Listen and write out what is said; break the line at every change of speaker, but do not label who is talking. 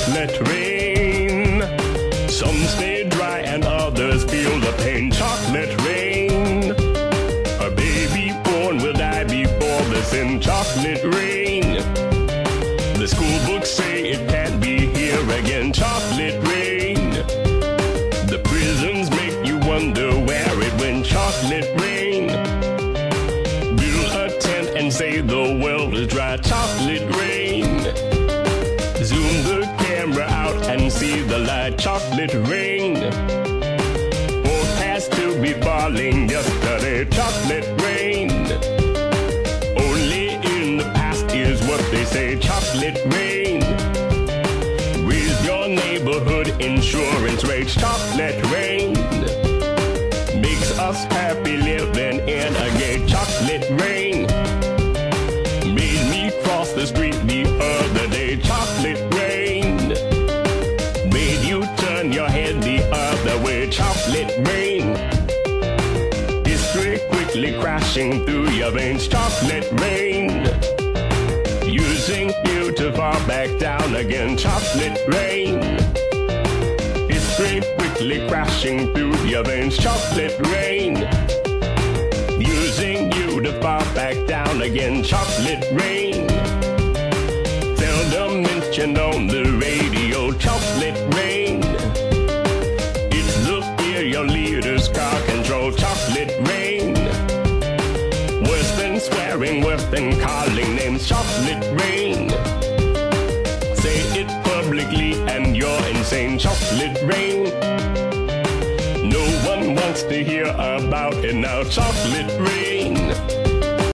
chocolate rain. Some stay dry and others feel the pain. Chocolate rain. A baby born will die before the sin. Chocolate rain. The school books say it can't be here again. Chocolate rain. The prisons make you wonder where it went. Chocolate rain. Build a tent and say the world is dry. Chocolate rain. Zoom the camera out and see the light. Chocolate rain. Forecast to be falling yesterday. Chocolate rain. Only in the past is what they say. Chocolate rain. Raise your neighborhood insurance rates. Chocolate rain. Makes us happy living in a gay. Chocolate rain. Made me cross the street the other day. Chocolate rain. Made you turn your head the other way. Chocolate rain. History quickly crashing through your veins. Chocolate rain. Using you to fall back down again. Chocolate rain. History quickly crashing through your veins. Chocolate rain. Using you to fall back down again. Chocolate rain. Seldom mentioned on the radio. Chocolate rain. It's the fear your leaders car control. Chocolate rain. Worse than swearing, worse than calling names. Chocolate rain. Say it publicly and you're insane. Chocolate rain. No one wants to hear about it now. Chocolate rain.